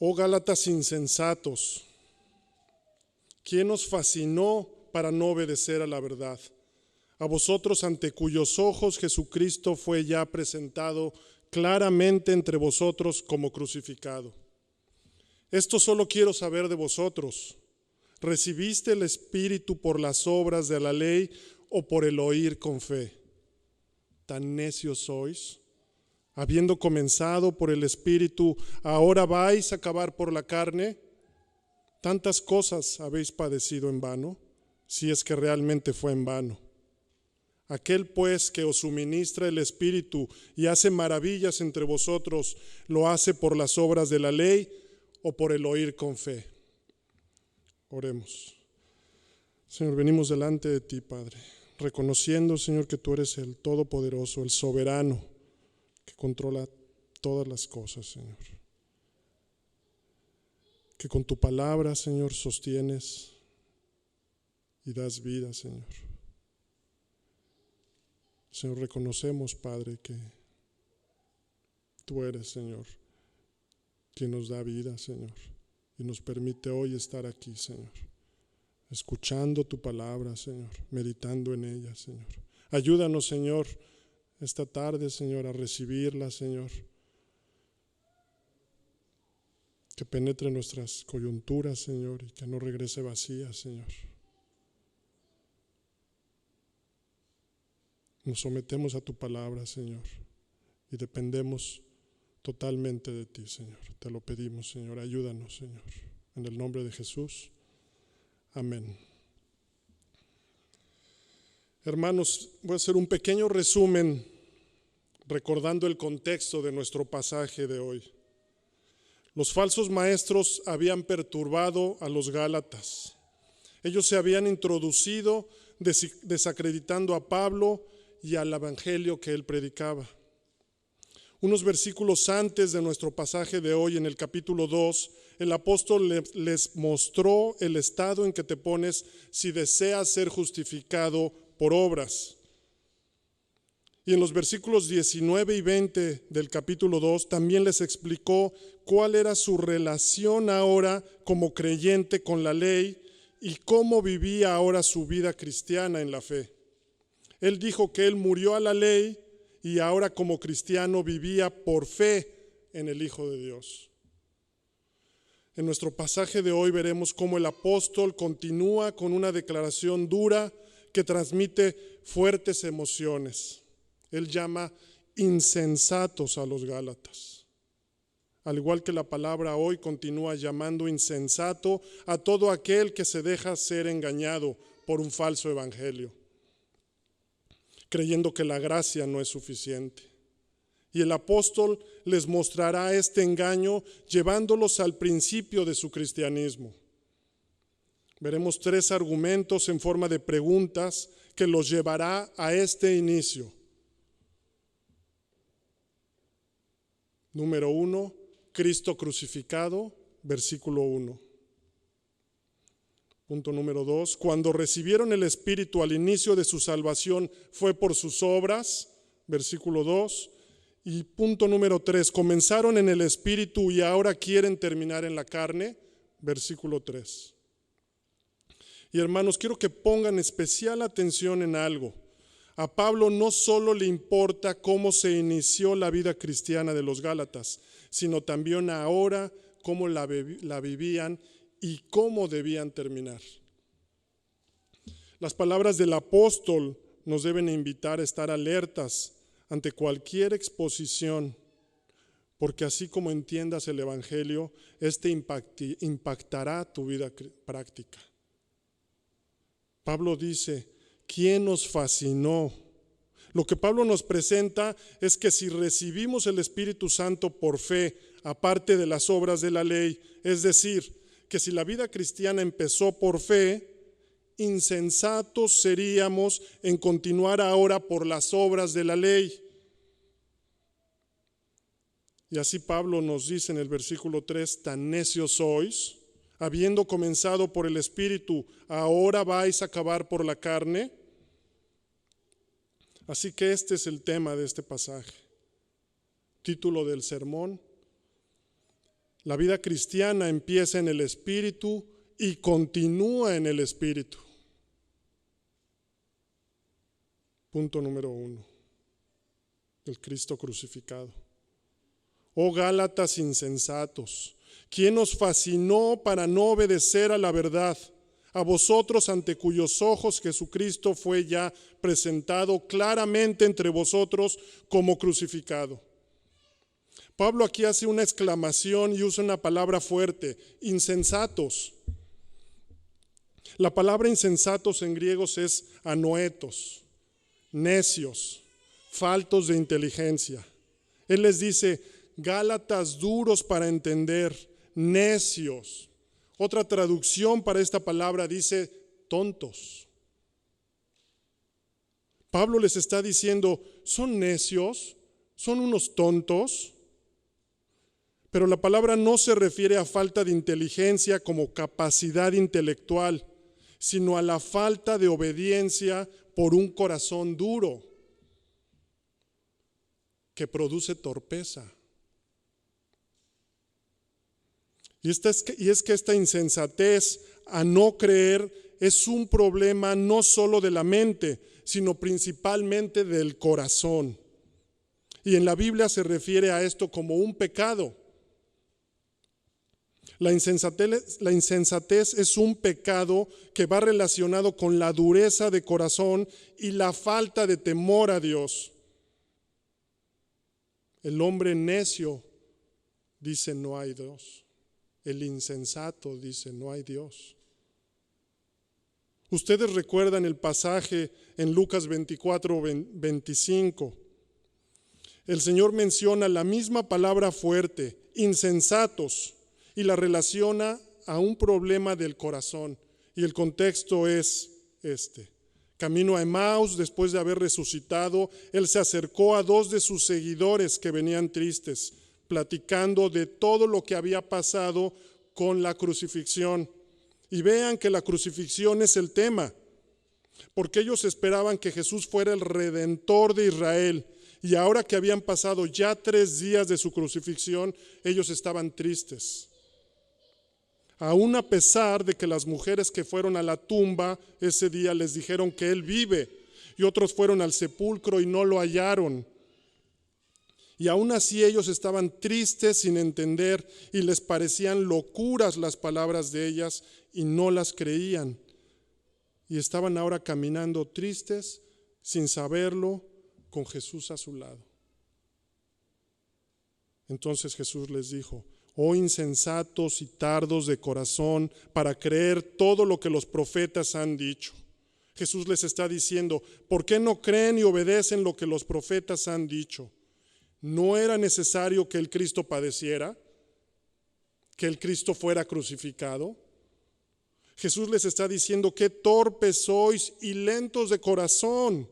Oh Gálatas insensatos, ¿quién os fascinó para no obedecer a la verdad? A vosotros ante cuyos ojos Jesucristo fue ya presentado claramente entre vosotros como crucificado. Esto solo quiero saber de vosotros. ¿Recibiste el Espíritu por las obras de la ley o por el oír con fe? ¿Tan necios sois? Habiendo comenzado por el Espíritu, ¿ahora vais a acabar por la carne? Tantas cosas habéis padecido en vano, si es que realmente fue en vano. Aquel pues que os suministra el Espíritu y hace maravillas entre vosotros, ¿lo hace por las obras de la ley o por el oír con fe? Oremos. Señor, venimos delante de ti, Padre, reconociendo, Señor, que tú eres el Todopoderoso, el Soberano, que controla todas las cosas, Señor. Que con tu palabra, Señor, sostienes y das vida, Señor. Señor, reconocemos, Padre, que tú eres, Señor, quien nos da vida, Señor, y nos permite hoy estar aquí, Señor, escuchando tu palabra, Señor, meditando en ella, Señor. Ayúdanos, Señor, esta tarde, Señor, a recibirla, Señor, que penetre nuestras coyunturas, Señor, y que no regrese vacía, Señor. Nos sometemos a tu palabra, Señor, y dependemos totalmente de ti, Señor. Te lo pedimos, Señor. Ayúdanos, Señor. En el nombre de Jesús. Amén. Hermanos, voy a hacer un pequeño resumen recordando el contexto de nuestro pasaje de hoy. Los falsos maestros habían perturbado a los Gálatas. Ellos se habían introducido desacreditando a Pablo y al evangelio que él predicaba. Unos versículos antes de nuestro pasaje de hoy, en el capítulo 2, el apóstol les mostró el estado en que te pones si deseas ser justificado por obras. Y en los versículos 19 y 20 del capítulo 2 también les explicó cuál era su relación ahora como creyente con la ley y cómo vivía ahora su vida cristiana en la fe. Él dijo que él murió a la ley y ahora como cristiano vivía por fe en el Hijo de Dios. En nuestro pasaje de hoy veremos cómo el apóstol continúa con una declaración dura que transmite fuertes emociones. Él llama insensatos a los Gálatas. Al igual que la palabra hoy continúa llamando insensato a todo aquel que se deja ser engañado por un falso evangelio, creyendo que la gracia no es suficiente. Y el apóstol les mostrará este engaño llevándolos al principio de su cristianismo. Veremos 3 argumentos en forma de preguntas que los llevará a este inicio. Número 1, Cristo crucificado, versículo 1. Punto número 2, cuando recibieron el Espíritu al inicio de su salvación fue por sus obras, versículo 2. Y punto número 3, comenzaron en el Espíritu y ahora quieren terminar en la carne, versículo 3. Y hermanos, quiero que pongan especial atención en algo. A Pablo no solo le importa cómo se inició la vida cristiana de los Gálatas, sino también ahora cómo la vivían y cómo debían terminar. Las palabras del apóstol nos deben invitar a estar alertas ante cualquier exposición, porque así como entiendas el evangelio, este impactará tu vida práctica. Pablo dice, ¿quién nos fascinó? Lo que Pablo nos presenta es que si recibimos el Espíritu Santo por fe, aparte de las obras de la ley, es decir, que si la vida cristiana empezó por fe, insensatos seríamos en continuar ahora por las obras de la ley. Y así Pablo nos dice en el versículo 3, tan necios sois, habiendo comenzado por el Espíritu, ahora vais a acabar por la carne. Así que este es el tema de este pasaje. Título del sermón: La vida cristiana empieza en el Espíritu y continúa en el Espíritu. Punto número 1. El Cristo crucificado. Oh Gálatas insensatos, ¿quién os fascinó para no obedecer a la verdad? A vosotros ante cuyos ojos Jesucristo fue ya presentado claramente entre vosotros como crucificado. Pablo aquí hace una exclamación y usa una palabra fuerte, insensatos. La palabra insensatos en griegos es anoetos, necios, faltos de inteligencia. Él les dice, Gálatas duros para entender, necios. Otra traducción para esta palabra dice tontos. Pablo les está diciendo, ¿son necios? ¿Son unos tontos? Pero la palabra no se refiere a falta de inteligencia como capacidad intelectual, sino a la falta de obediencia por un corazón duro que produce torpeza. Y es que esta insensatez a no creer es un problema no solo de la mente, sino principalmente del corazón. Y en la Biblia se refiere a esto como un pecado. La insensatez es un pecado que va relacionado con la dureza de corazón y la falta de temor a Dios. El hombre necio dice no hay Dios. El insensato dice no hay Dios. Ustedes recuerdan el pasaje en Lucas 24:25. El Señor menciona la misma palabra fuerte, insensatos, y la relaciona a un problema del corazón. Y el contexto es este. Camino a Emaús, después de haber resucitado, Él se acercó a 2 de sus seguidores que venían tristes, platicando de todo lo que había pasado con la crucifixión. Y vean que la crucifixión es el tema, porque ellos esperaban que Jesús fuera el Redentor de Israel. Y ahora que habían pasado ya 3 días de su crucifixión, ellos estaban tristes. Aún a pesar de que las mujeres que fueron a la tumba ese día les dijeron que Él vive, y otros fueron al sepulcro y no lo hallaron. Y aún así ellos estaban tristes sin entender y les parecían locuras las palabras de ellas y no las creían. Y estaban ahora caminando tristes, sin saberlo, con Jesús a su lado. Entonces Jesús les dijo, oh insensatos y tardos de corazón para creer todo lo que los profetas han dicho. Jesús les está diciendo, ¿por qué no creen y obedecen lo que los profetas han dicho? ¿No era necesario que el Cristo padeciera? ¿Que el Cristo fuera crucificado? Jesús les está diciendo, qué torpes sois y lentos de corazón,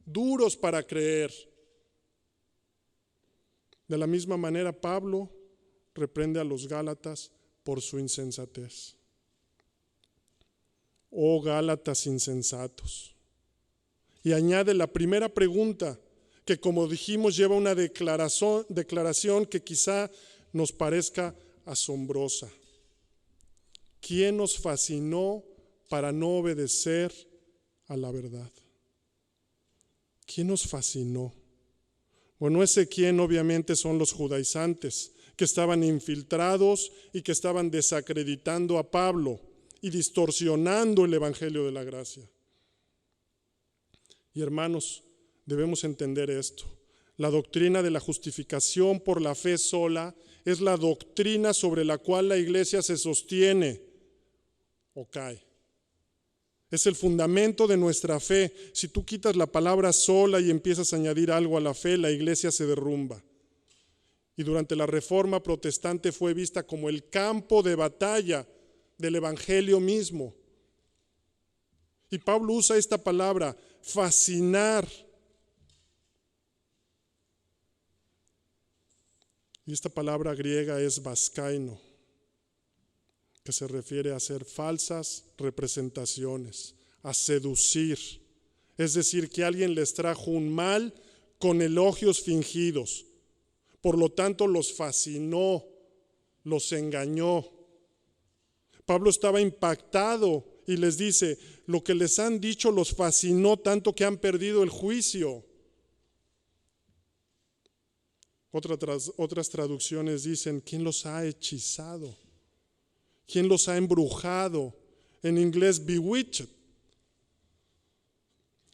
duros para creer. De la misma manera, Pablo reprende a los Gálatas por su insensatez. Oh Gálatas insensatos. Y añade la primera pregunta, que como dijimos lleva una declaración que quizá nos parezca asombrosa. ¿Quién nos fascinó para no obedecer a la verdad? ¿Quién nos fascinó? Bueno, ese quién obviamente son los judaizantes, que estaban infiltrados y que estaban desacreditando a Pablo y distorsionando el evangelio de la gracia. Y hermanos, debemos entender esto. La doctrina de la justificación por la fe sola es la doctrina sobre la cual la iglesia se sostiene o cae. Es el fundamento de nuestra fe. Si tú quitas la palabra sola y empiezas a añadir algo a la fe, la iglesia se derrumba. Y durante la Reforma protestante fue vista como el campo de batalla del evangelio mismo. Y Pablo usa esta palabra, fascinar. Y esta palabra griega es baskaino, que se refiere a hacer falsas representaciones, a seducir. Es decir, que alguien les trajo un mal con elogios fingidos. Por lo tanto, los fascinó, los engañó. Pablo estaba impactado y les dice, lo que les han dicho los fascinó tanto que han perdido el juicio. Otras traducciones dicen, ¿quién los ha hechizado? ¿Quién los ha embrujado? En inglés, bewitched.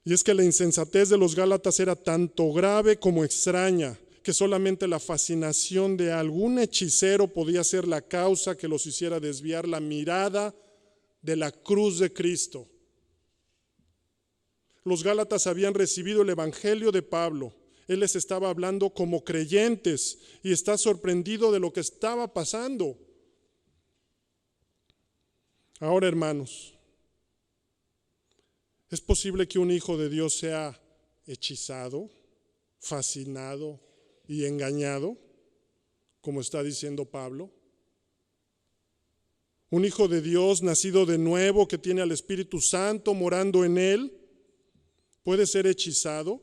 Y es que la insensatez de los Gálatas era tanto grave como extraña, que solamente la fascinación de algún hechicero podía ser la causa que los hiciera desviar la mirada de la cruz de Cristo. Los Gálatas habían recibido el evangelio de Pablo. Él les estaba hablando como creyentes y está sorprendido de lo que estaba pasando. Ahora, hermanos, ¿es posible que un hijo de Dios sea hechizado, fascinado y engañado, como está diciendo Pablo? Un hijo de Dios nacido de nuevo, que tiene al Espíritu Santo morando en él, ¿puede ser hechizado?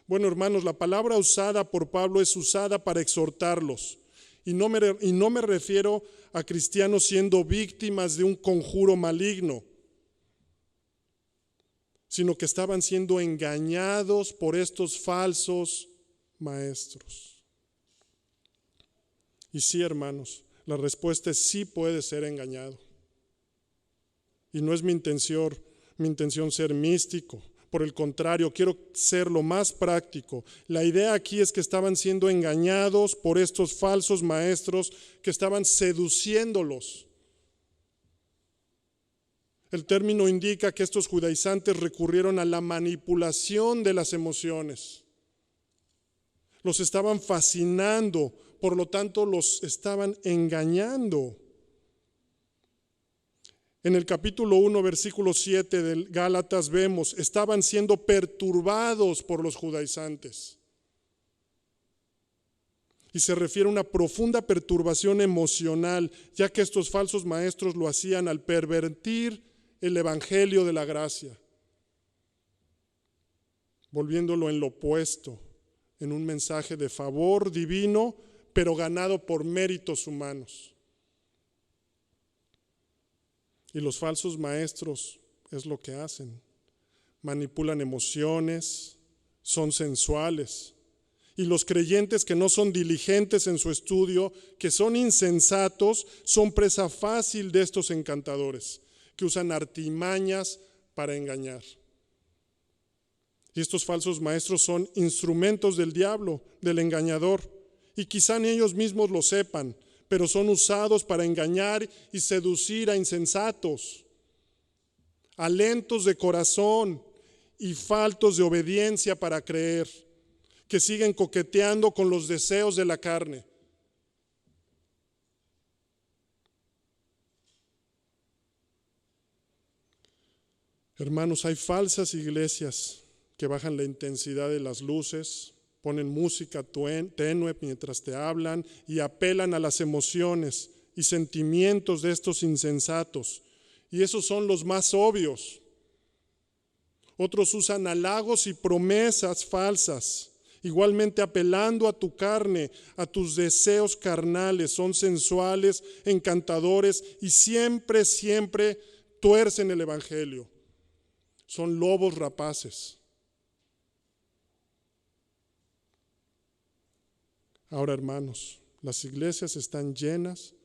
Bueno, hermanos, la palabra usada por Pablo es usada para exhortarlos. Y no me refiero a cristianos siendo víctimas de un conjuro maligno, sino que estaban siendo engañados por estos falsos maestros. Y sí, hermanos, la respuesta es sí, puede ser engañado. Y no es mi intención ser místico. Por el contrario, quiero ser lo más práctico. La idea aquí es que estaban siendo engañados por estos falsos maestros que estaban seduciéndolos. El término indica que estos judaizantes recurrieron a la manipulación de las emociones. Los estaban fascinando, por lo tanto los estaban engañando. En el capítulo 1, versículo 7 de Gálatas vemos, estaban siendo perturbados por los judaizantes. Y se refiere a una profunda perturbación emocional, ya que estos falsos maestros lo hacían al pervertir el evangelio de la gracia, volviéndolo en lo opuesto, en un mensaje de favor divino, pero ganado por méritos humanos. Y los falsos maestros es lo que hacen. Manipulan emociones, son sensuales. Y los creyentes que no son diligentes en su estudio, que son insensatos, son presa fácil de estos encantadores, que usan artimañas para engañar. Y estos falsos maestros son instrumentos del diablo, del engañador. Y quizá ni ellos mismos lo sepan, pero son usados para engañar y seducir a insensatos, a lentos de corazón y faltos de obediencia para creer, que siguen coqueteando con los deseos de la carne. Hermanos, hay falsas iglesias que bajan la intensidad de las luces, ponen música tenue mientras te hablan y apelan a las emociones y sentimientos de estos insensatos. Y esos son los más obvios. Otros usan halagos y promesas falsas, igualmente apelando a tu carne, a tus deseos carnales. Son sensuales, encantadores y siempre tuercen el evangelio. Son lobos rapaces. Ahora, hermanos, las iglesias están llenas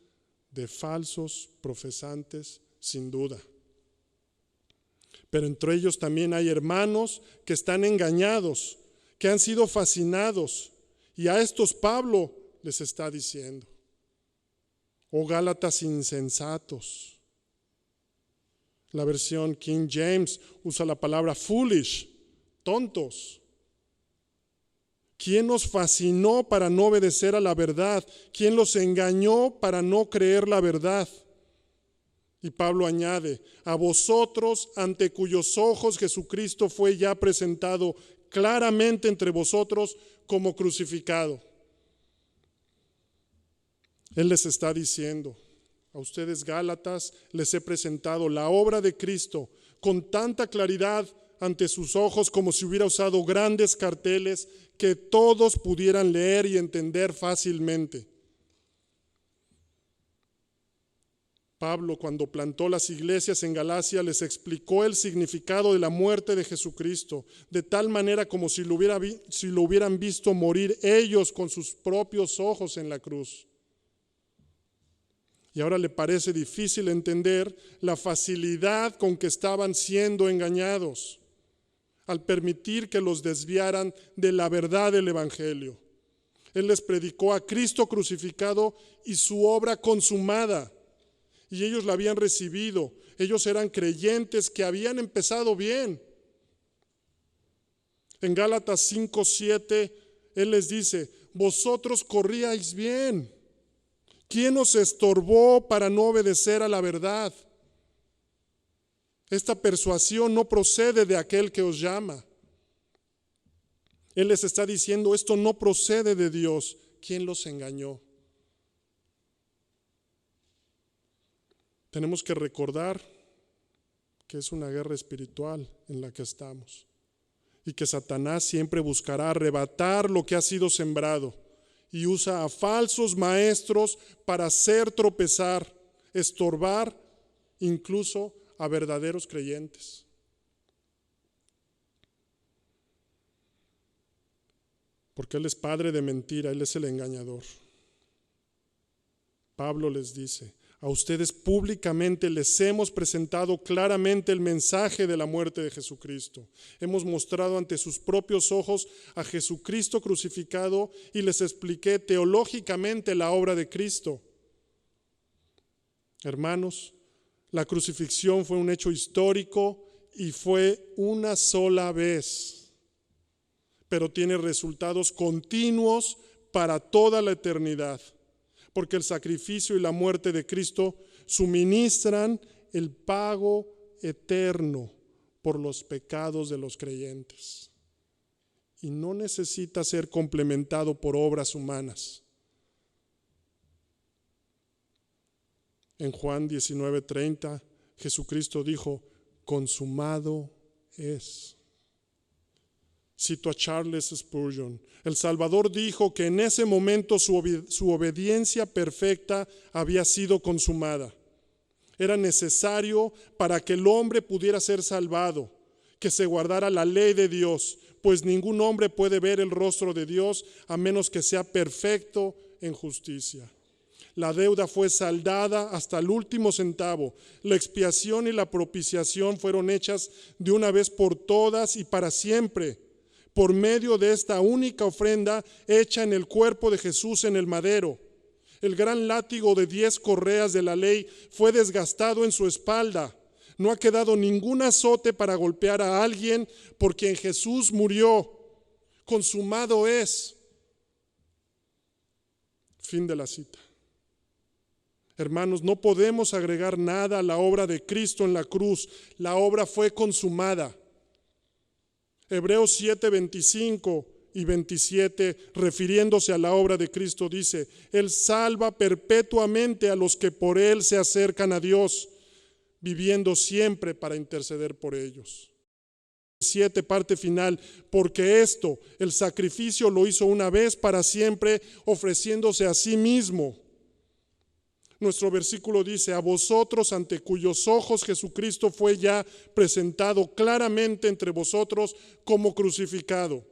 de falsos profesantes, sin duda. Pero entre ellos también hay hermanos que están engañados, que han sido fascinados. Y a estos Pablo les está diciendo, oh Gálatas insensatos. La versión King James usa la palabra foolish, tontos. ¿Quién los fascinó para no obedecer a la verdad? ¿Quién los engañó para no creer la verdad? Y Pablo añade, a vosotros ante cuyos ojos Jesucristo fue ya presentado claramente entre vosotros como crucificado. Él les está diciendo, a ustedes Gálatas les he presentado la obra de Cristo con tanta claridad ante sus ojos como si hubiera usado grandes carteles que todos pudieran leer y entender fácilmente. Pablo, cuando plantó las iglesias en Galacia, les explicó el significado de la muerte de Jesucristo, de tal manera como si lo hubieran visto morir ellos con sus propios ojos en la cruz. Y ahora le parece difícil entender la facilidad con que estaban siendo engañados al permitir que los desviaran de la verdad del Evangelio. Él les predicó a Cristo crucificado y su obra consumada. Y ellos la habían recibido. Ellos eran creyentes que habían empezado bien. En Gálatas 5:7, Él les dice: vosotros corríais bien. ¿Quién os estorbó para no obedecer a la verdad? Esta persuasión no procede de aquel que os llama. Él les está diciendo: esto no procede de Dios. ¿Quién los engañó? Tenemos que recordar que es una guerra espiritual en la que estamos y que Satanás siempre buscará arrebatar lo que ha sido sembrado y usa a falsos maestros para hacer tropezar, estorbar, incluso a verdaderos creyentes. Porque Él es padre de mentira, Él es el engañador. Pablo les dice: a ustedes públicamente les hemos presentado claramente el mensaje de la muerte de Jesucristo. Hemos mostrado ante sus propios ojos a Jesucristo crucificado y les expliqué teológicamente la obra de Cristo. Hermanos, la crucifixión fue un hecho histórico y fue una sola vez, pero tiene resultados continuos para toda la eternidad. Porque el sacrificio y la muerte de Cristo suministran el pago eterno por los pecados de los creyentes. Y no necesita ser complementado por obras humanas. En Juan 19:30, Jesucristo dijo: consumado es. Cito a Charles Spurgeon: el Salvador dijo que en ese momento su obediencia perfecta había sido consumada. Era necesario para que el hombre pudiera ser salvado, que se guardara la ley de Dios, pues ningún hombre puede ver el rostro de Dios a menos que sea perfecto en justicia. La deuda fue saldada hasta el último centavo. La expiación y la propiciación fueron hechas de una vez por todas y para siempre, por medio de esta única ofrenda hecha en el cuerpo de Jesús en el madero. El gran látigo de 10 correas de la ley fue desgastado en su espalda. No ha quedado ningún azote para golpear a alguien por quien Jesús murió. Consumado es. Fin de la cita. Hermanos, no podemos agregar nada a la obra de Cristo en la cruz. La obra fue consumada. Hebreos 7:25 y 27, refiriéndose a la obra de Cristo, dice: Él salva perpetuamente a los que por Él se acercan a Dios, viviendo siempre para interceder por ellos. 7, parte final: porque esto, el sacrificio, lo hizo una vez para siempre, ofreciéndose a sí mismo. Nuestro versículo dice: a vosotros, ante cuyos ojos Jesucristo fue ya presentado claramente entre vosotros como crucificado.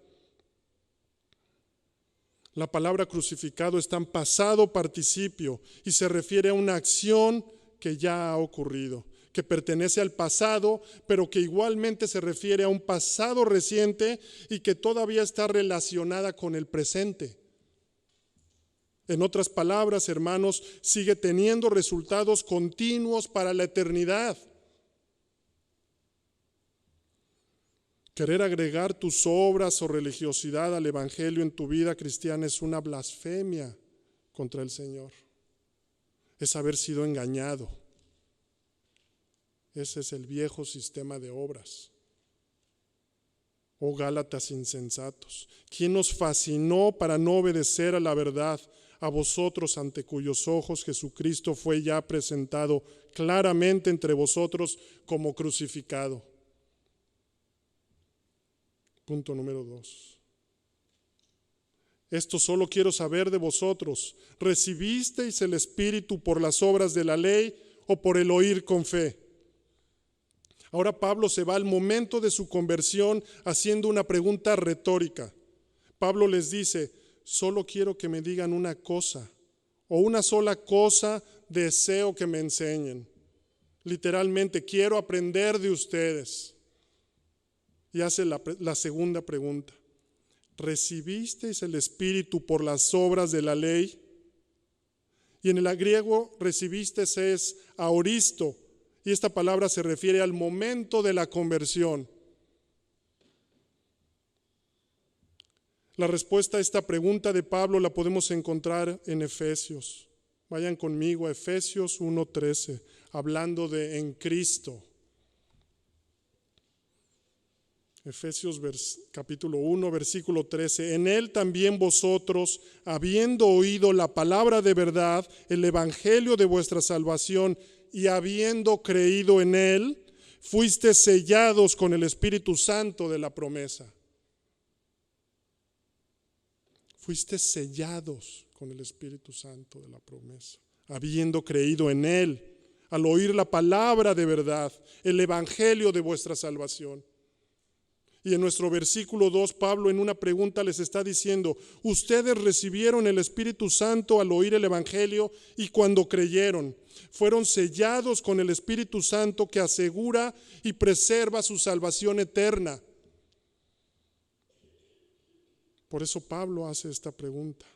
La palabra crucificado está en pasado participio y se refiere a una acción que ya ha ocurrido, que pertenece al pasado, pero que igualmente se refiere a un pasado reciente y que todavía está relacionada con el presente. En otras palabras, hermanos, sigue teniendo resultados continuos para la eternidad. Querer agregar tus obras o religiosidad al evangelio en tu vida cristiana es una blasfemia contra el Señor. Es haber sido engañado. Ese es el viejo sistema de obras. Oh Gálatas insensatos, ¿quién os fascinó para no obedecer a la verdad? A vosotros, ante cuyos ojos Jesucristo fue ya presentado claramente entre vosotros como crucificado. Punto número 2. Esto solo quiero saber de vosotros: ¿recibisteis el Espíritu por las obras de la ley o por el oír con fe? Ahora Pablo se va al momento de su conversión haciendo una pregunta retórica. Pablo les dice, solo quiero que me digan una cosa, o una sola cosa deseo que me enseñen. Literalmente, quiero aprender de ustedes. Y hace la segunda pregunta. ¿Recibisteis el Espíritu por las obras de la ley? Y en el griego recibisteis es aoristo, y esta palabra se refiere al momento de la conversión. La respuesta a esta pregunta de Pablo la podemos encontrar en Efesios. Vayan conmigo a Efesios 1:13, hablando de en Cristo. Efesios capítulo 1, versículo 13. En él también vosotros, habiendo oído la palabra de verdad, el evangelio de vuestra salvación, y habiendo creído en él, fuiste sellados con el Espíritu Santo de la promesa. Fuiste sellados con el Espíritu Santo de la promesa, habiendo creído en él, al oír la palabra de verdad, el evangelio de vuestra salvación. Y en nuestro versículo 2, Pablo en una pregunta les está diciendo, ustedes recibieron el Espíritu Santo al oír el Evangelio y cuando creyeron, fueron sellados con el Espíritu Santo que asegura y preserva su salvación eterna. Por eso Pablo hace esta pregunta,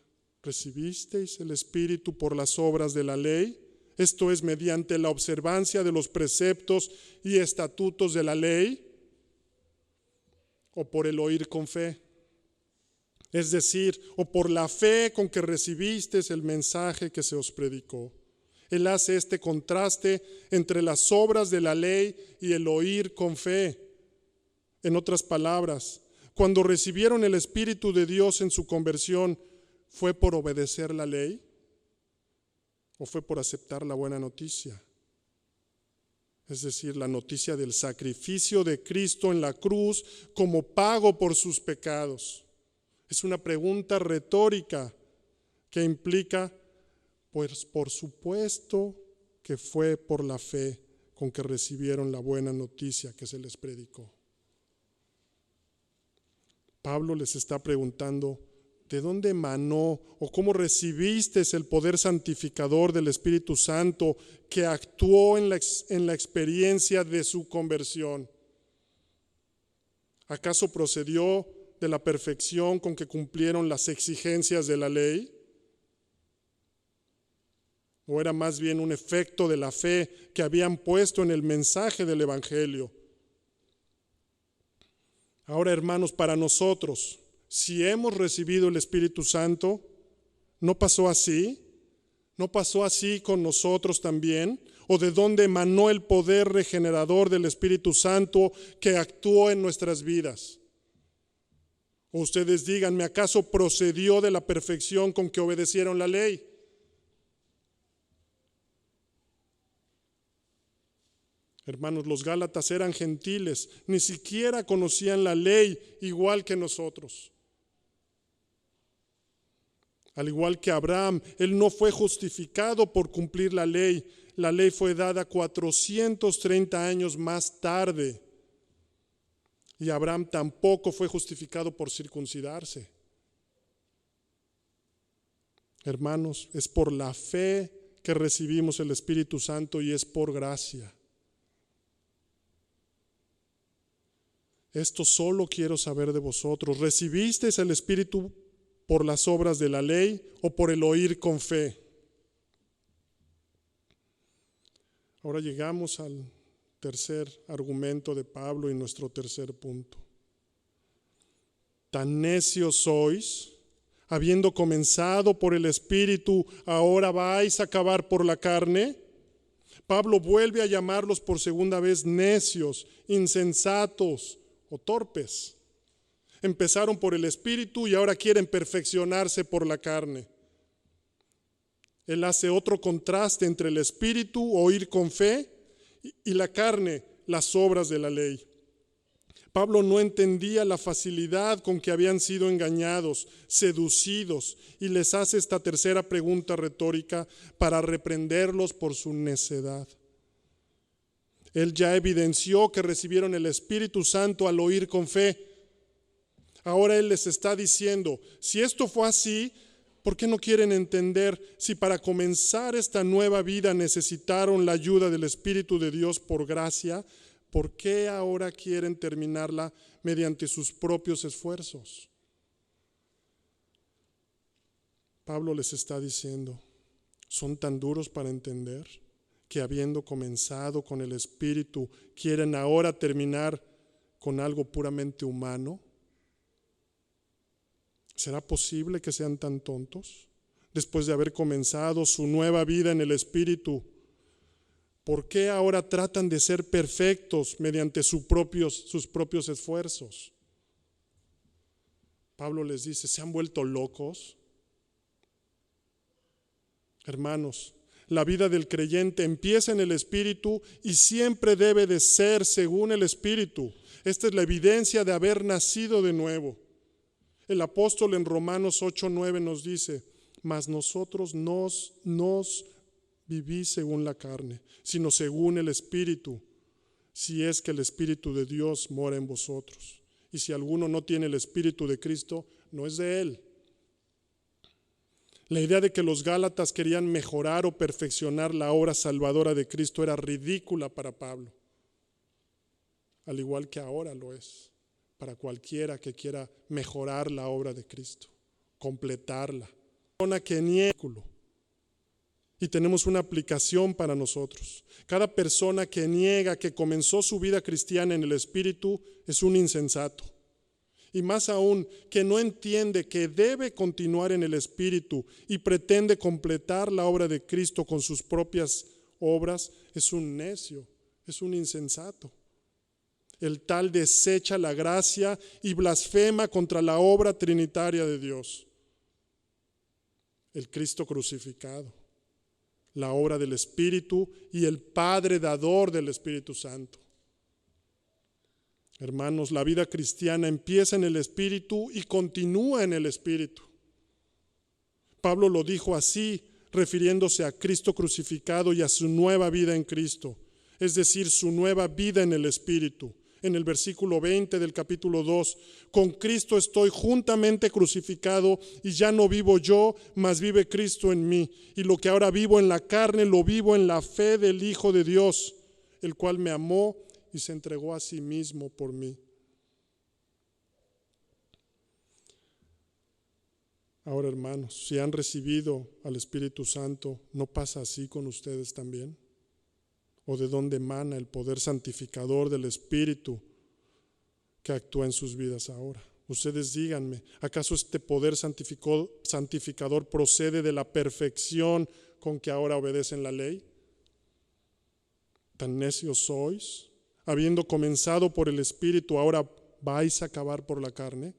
¿recibisteis el Espíritu por las obras de la ley? Esto es mediante la observancia de los preceptos y estatutos de la ley, o por el oír con fe, es decir, o por la fe con que recibisteis el mensaje que se os predicó. Él hace este contraste entre las obras de la ley y el oír con fe. En otras palabras, cuando recibieron el Espíritu de Dios en su conversión, ¿fue por obedecer la ley o fue por aceptar la buena noticia? Es decir, la noticia del sacrificio de Cristo en la cruz como pago por sus pecados. Es una pregunta retórica que implica, pues por supuesto que fue por la fe con que recibieron la buena noticia que se les predicó. Pablo les está preguntando, ¿de dónde emanó o cómo recibiste el poder santificador del Espíritu Santo que actuó en la experiencia de su conversión? ¿Acaso procedió de la perfección con que cumplieron las exigencias de la ley? ¿O era más bien un efecto de la fe que habían puesto en el mensaje del Evangelio? Ahora, hermanos, para nosotros, si hemos recibido el Espíritu Santo, ¿no pasó así? ¿No pasó así con nosotros también? ¿O de dónde emanó el poder regenerador del Espíritu Santo que actuó en nuestras vidas? O ustedes díganme, ¿acaso procedió de la perfección con que obedecieron la ley? Hermanos, los Gálatas eran gentiles, ni siquiera conocían la ley igual que nosotros. Al igual que Abraham, él no fue justificado por cumplir la ley. La ley fue dada 430 años más tarde. Y Abraham tampoco fue justificado por circuncidarse. Hermanos, es por la fe que recibimos el Espíritu Santo y es por gracia. Esto solo quiero saber de vosotros. ¿Recibisteis el Espíritu por las obras de la ley o por el oír con fe? Ahora llegamos al tercer argumento de Pablo y nuestro tercer punto. Tan necios sois, habiendo comenzado por el Espíritu, ahora vais a acabar por la carne. Pablo vuelve a llamarlos por segunda vez necios, insensatos o torpes. Empezaron por el Espíritu y ahora quieren perfeccionarse por la carne. Él hace otro contraste entre el Espíritu, oír con fe, y la carne, las obras de la ley. Pablo no entendía la facilidad con que habían sido engañados, seducidos, y les hace esta tercera pregunta retórica para reprenderlos por su necedad. Él ya evidenció que recibieron el Espíritu Santo al oír con fe. Ahora Él les está diciendo, si esto fue así, ¿por qué no quieren entender si para comenzar esta nueva vida necesitaron la ayuda del Espíritu de Dios por gracia? ¿Por qué ahora quieren terminarla mediante sus propios esfuerzos? Pablo les está diciendo, ¿son tan duros para entender que habiendo comenzado con el Espíritu, quieren ahora terminar con algo puramente humano? ¿Será posible que sean tan tontos? Después de haber comenzado su nueva vida en el Espíritu, ¿por qué ahora tratan de ser perfectos mediante sus propios esfuerzos? Pablo les dice, ¿se han vuelto locos? Hermanos, la vida del creyente empieza en el Espíritu y siempre debe de ser según el Espíritu. Esta es la evidencia de haber nacido de nuevo. El apóstol en Romanos 8:9 nos dice, mas nosotros nos vivís según la carne, sino según el Espíritu, si es que el Espíritu de Dios mora en vosotros. Y si alguno no tiene el Espíritu de Cristo, no es de él. La idea de que los gálatas querían mejorar o perfeccionar la obra salvadora de Cristo era ridícula para Pablo, al igual que ahora lo es para cualquiera que quiera mejorar la obra de Cristo, completarla. Persona que niega. Y tenemos una aplicación para nosotros. Cada persona que niega que comenzó su vida cristiana en el Espíritu es un insensato. Y más aún, que no entiende que debe continuar en el Espíritu y pretende completar la obra de Cristo con sus propias obras, es un necio, es un insensato. El tal desecha la gracia y blasfema contra la obra trinitaria de Dios. El Cristo crucificado, la obra del Espíritu y el Padre dador del Espíritu Santo. Hermanos, la vida cristiana empieza en el Espíritu y continúa en el Espíritu. Pablo lo dijo así, refiriéndose a Cristo crucificado y a su nueva vida en Cristo, es decir, su nueva vida en el Espíritu. En el versículo 20 del capítulo 2, con Cristo estoy juntamente crucificado y ya no vivo yo, mas vive Cristo en mí. Y lo que ahora vivo en la carne, lo vivo en la fe del Hijo de Dios, el cual me amó y se entregó a sí mismo por mí. Ahora, hermanos, si han recibido al Espíritu Santo, ¿no pasa así con ustedes también? ¿O de dónde emana el poder santificador del Espíritu que actúa en sus vidas ahora? Ustedes díganme, ¿acaso este poder santificador procede de la perfección con que ahora obedecen la ley? ¿Tan necios sois? Habiendo comenzado por el Espíritu, ¿ahora vais a acabar por la carne?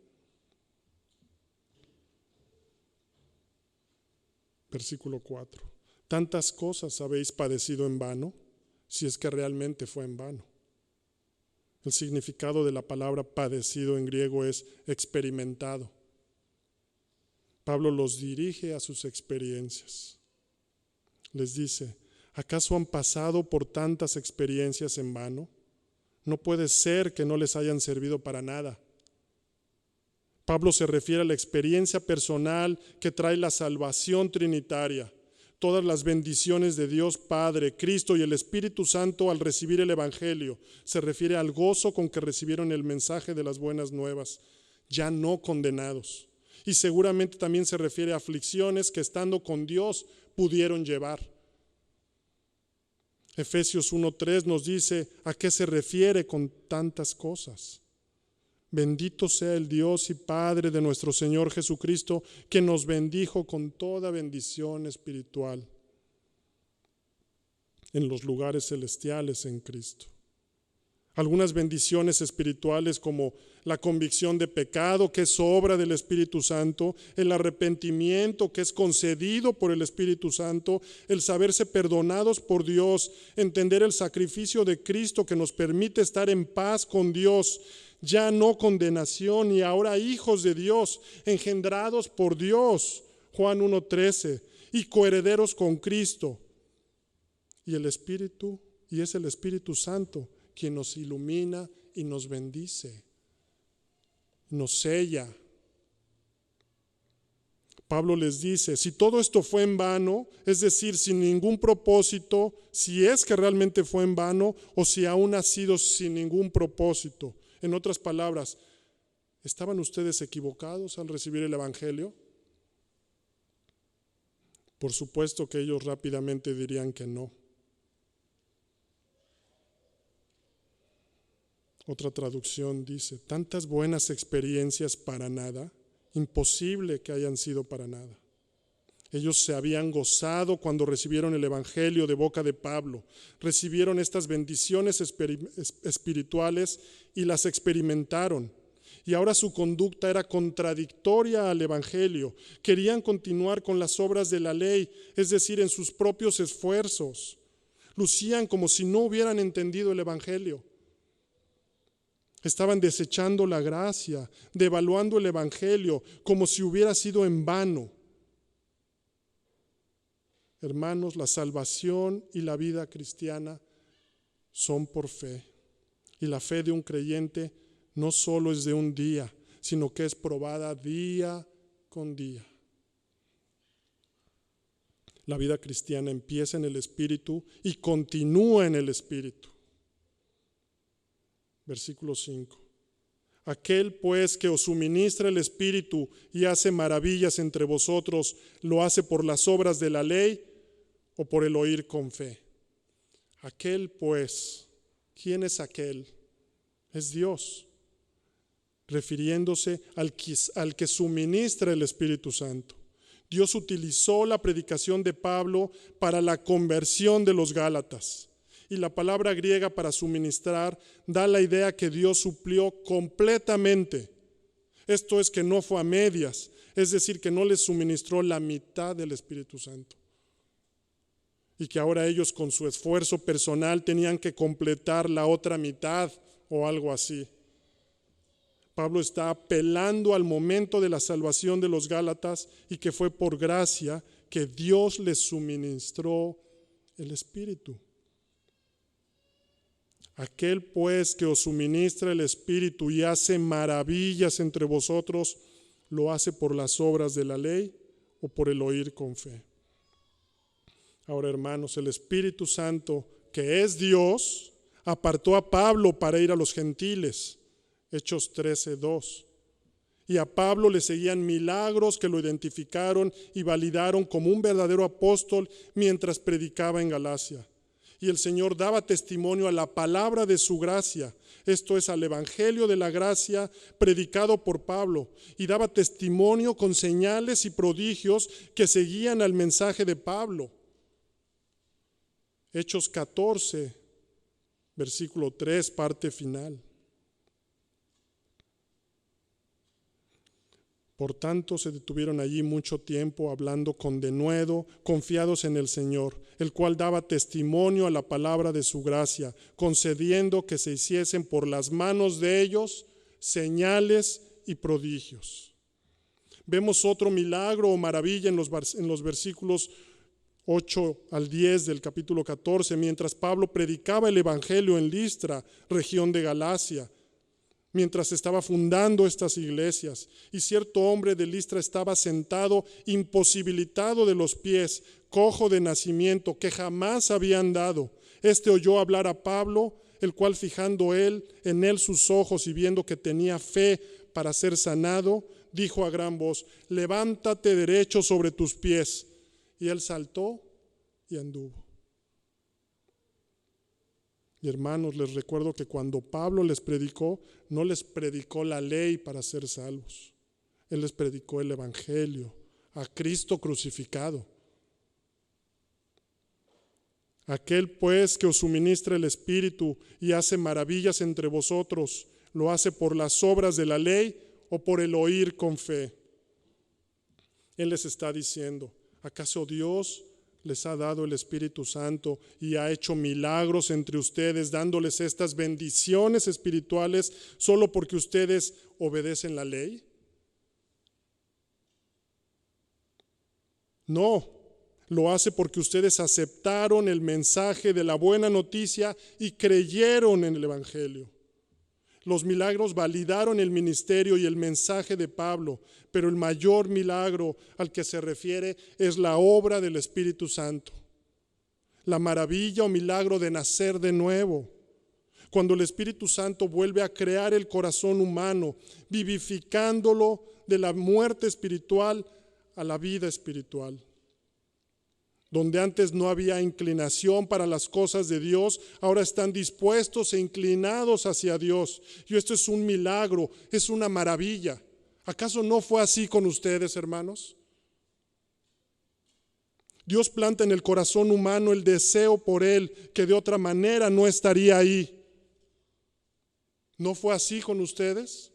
Versículo 4. ¿Tantas cosas habéis padecido en vano? Si es que realmente fue en vano. El significado de la palabra padecido en griego es experimentado. Pablo los dirige a sus experiencias. Les dice, ¿acaso han pasado por tantas experiencias en vano? No puede ser que no les hayan servido para nada. Pablo se refiere a la experiencia personal que trae la salvación trinitaria. Todas las bendiciones de Dios Padre, Cristo y el Espíritu Santo al recibir el Evangelio. Se refiere al gozo con que recibieron el mensaje de las buenas nuevas, ya no condenados. Y seguramente también se refiere a aflicciones que estando con Dios pudieron llevar. Efesios 1:3 nos dice a qué se refiere con tantas cosas. Bendito sea el Dios y Padre de nuestro Señor Jesucristo, que nos bendijo con toda bendición espiritual en los lugares celestiales en Cristo. Algunas bendiciones espirituales como la convicción de pecado, que es obra del Espíritu Santo, el arrepentimiento, que es concedido por el Espíritu Santo, el saberse perdonados por Dios, entender el sacrificio de Cristo que nos permite estar en paz con Dios, ya no condenación, y ahora hijos de Dios, engendrados por Dios, Juan 1:13, y coherederos con Cristo. Y es el Espíritu Santo quien nos ilumina y nos bendice, nos sella. Pablo les dice, si todo esto fue en vano, es decir, sin ningún propósito, si es que realmente fue en vano o si aún ha sido sin ningún propósito. En otras palabras, ¿estaban ustedes equivocados al recibir el Evangelio? Por supuesto que ellos rápidamente dirían que no. Otra traducción dice, tantas buenas experiencias para nada, imposible que hayan sido para nada. Ellos se habían gozado cuando recibieron el Evangelio de boca de Pablo, recibieron estas bendiciones espirituales y las experimentaron. Y ahora su conducta era contradictoria al Evangelio. Querían continuar con las obras de la ley, es decir, en sus propios esfuerzos. Lucían como si no hubieran entendido el Evangelio. Estaban desechando la gracia, devaluando el Evangelio, como si hubiera sido en vano. Hermanos, la salvación y la vida cristiana son por fe. Y la fe de un creyente no solo es de un día, sino que es probada día con día. La vida cristiana empieza en el Espíritu y continúa en el Espíritu. Versículo 5. Aquel pues que os suministra el Espíritu y hace maravillas entre vosotros, ¿lo hace por las obras de la ley o por el oír con fe? Aquel pues, ¿quién es aquel? Es Dios, refiriéndose al que suministra el Espíritu Santo. Dios utilizó la predicación de Pablo para la conversión de los Gálatas. Y la palabra griega para suministrar da la idea que Dios suplió completamente. Esto es que no fue a medias, es decir, que no les suministró la mitad del Espíritu Santo. Y que ahora ellos con su esfuerzo personal tenían que completar la otra mitad o algo así. Pablo está apelando al momento de la salvación de los Gálatas y que fue por gracia que Dios les suministró el Espíritu. Aquel pues que os suministra el Espíritu y hace maravillas entre vosotros, ¿lo hace por las obras de la ley o por el oír con fe? Ahora, hermanos, el Espíritu Santo, que es Dios, apartó a Pablo para ir a los gentiles. Hechos 13:2. Y a Pablo le seguían milagros que lo identificaron y validaron como un verdadero apóstol mientras predicaba en Galacia. Y el Señor daba testimonio a la palabra de su gracia, esto es, al evangelio de la gracia predicado por Pablo, y daba testimonio con señales y prodigios que seguían al mensaje de Pablo. Hechos 14, versículo 3, parte final. Por tanto, se detuvieron allí mucho tiempo hablando con denuedo, confiados en el Señor, el cual daba testimonio a la palabra de su gracia, concediendo que se hiciesen por las manos de ellos señales y prodigios. Vemos otro milagro o maravilla en los versículos 8 al 10 del capítulo 14, mientras Pablo predicaba el evangelio en Listra, región de Galacia, mientras estaba fundando estas iglesias, y cierto hombre de Listra estaba sentado, imposibilitado de los pies, cojo de nacimiento, que jamás había andado. Este oyó hablar a Pablo, el cual fijando en él sus ojos y viendo que tenía fe para ser sanado, dijo a gran voz: levántate derecho sobre tus pies. Y él saltó y anduvo. Y hermanos, les recuerdo que cuando Pablo les predicó, no les predicó la ley para ser salvos. Él les predicó el evangelio, a Cristo crucificado. Aquel pues que os suministra el Espíritu y hace maravillas entre vosotros, ¿lo hace por las obras de la ley o por el oír con fe? Él les está diciendo, ¿acaso Dios les ha dado el Espíritu Santo y ha hecho milagros entre ustedes, dándoles estas bendiciones espirituales solo porque ustedes obedecen la ley? No, lo hace porque ustedes aceptaron el mensaje de la buena noticia y creyeron en el Evangelio. Los milagros validaron el ministerio y el mensaje de Pablo, pero el mayor milagro al que se refiere es la obra del Espíritu Santo. La maravilla o milagro de nacer de nuevo. Cuando el Espíritu Santo vuelve a crear el corazón humano, vivificándolo de la muerte espiritual a la vida espiritual. Donde antes no había inclinación para las cosas de Dios, ahora están dispuestos e inclinados hacia Dios. Y esto es un milagro, es una maravilla. ¿Acaso no fue así con ustedes, hermanos? Dios planta en el corazón humano el deseo por Él, que de otra manera no estaría ahí. ¿No fue así con ustedes?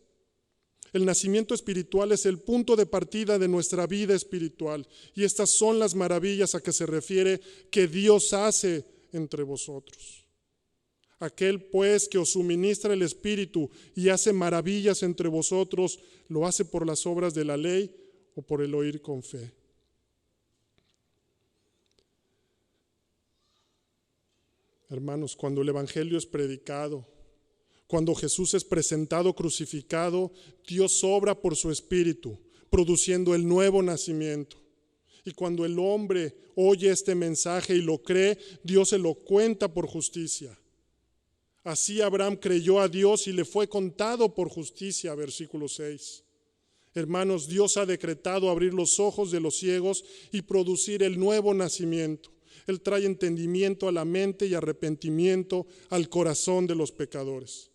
El nacimiento espiritual es el punto de partida de nuestra vida espiritual. Y estas son las maravillas a que se refiere que Dios hace entre vosotros. Aquel pues que os suministra el Espíritu y hace maravillas entre vosotros, ¿lo hace por las obras de la ley o por el oír con fe? Hermanos, cuando el Evangelio es predicado, cuando Jesús es presentado crucificado, Dios obra por su Espíritu, produciendo el nuevo nacimiento. Y cuando el hombre oye este mensaje y lo cree, Dios se lo cuenta por justicia. Así Abraham creyó a Dios y le fue contado por justicia, versículo 6. Hermanos, Dios ha decretado abrir los ojos de los ciegos y producir el nuevo nacimiento. Él trae entendimiento a la mente y arrepentimiento al corazón de los pecadores.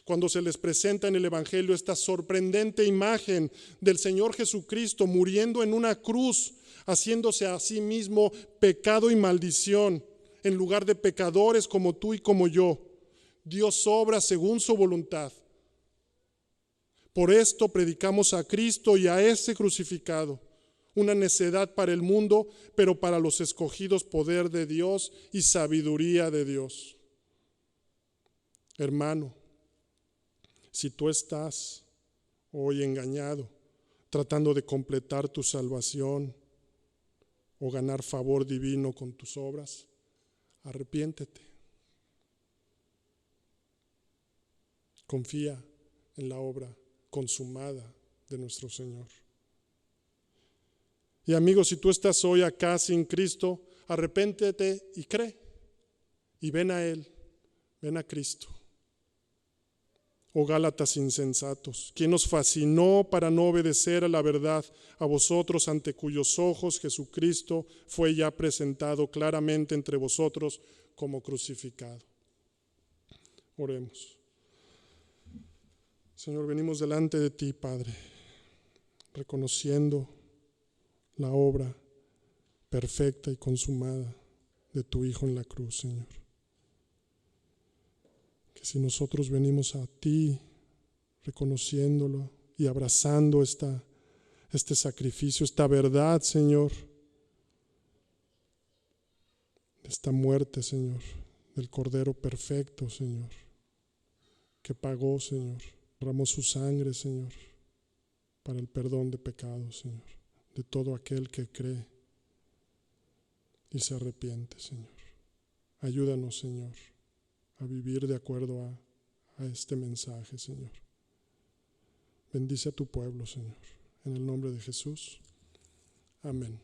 Cuando se les presenta en el Evangelio esta sorprendente imagen del Señor Jesucristo muriendo en una cruz, haciéndose a sí mismo pecado y maldición, en lugar de pecadores como tú y como yo, Dios obra según su voluntad. Por esto predicamos a Cristo y a ese crucificado, una necedad para el mundo, pero para los escogidos poder de Dios y sabiduría de Dios. Hermano, si tú estás hoy engañado, tratando de completar tu salvación o ganar favor divino con tus obras, arrepiéntete. Confía en la obra consumada de nuestro Señor. Y amigos, si tú estás hoy acá sin Cristo, arrepéntete y cree. Y ven a Él, ven a Cristo. Oh Gálatas insensatos, ¿quién os fascinó para no obedecer a la verdad, a vosotros ante cuyos ojos Jesucristo fue ya presentado claramente entre vosotros como crucificado? Oremos. Señor, venimos delante de ti, Padre, reconociendo la obra perfecta y consumada de tu Hijo en la cruz, Señor. Que si nosotros venimos a ti reconociéndolo y abrazando este sacrificio, esta verdad, Señor, esta muerte, Señor, del Cordero perfecto, Señor, que pagó, Señor, derramó su sangre, Señor, para el perdón de pecados, Señor, de todo aquel que cree y se arrepiente, Señor. Ayúdanos, Señor, a vivir de acuerdo a este mensaje, Señor. Bendice a tu pueblo, Señor. En el nombre de Jesús. Amén.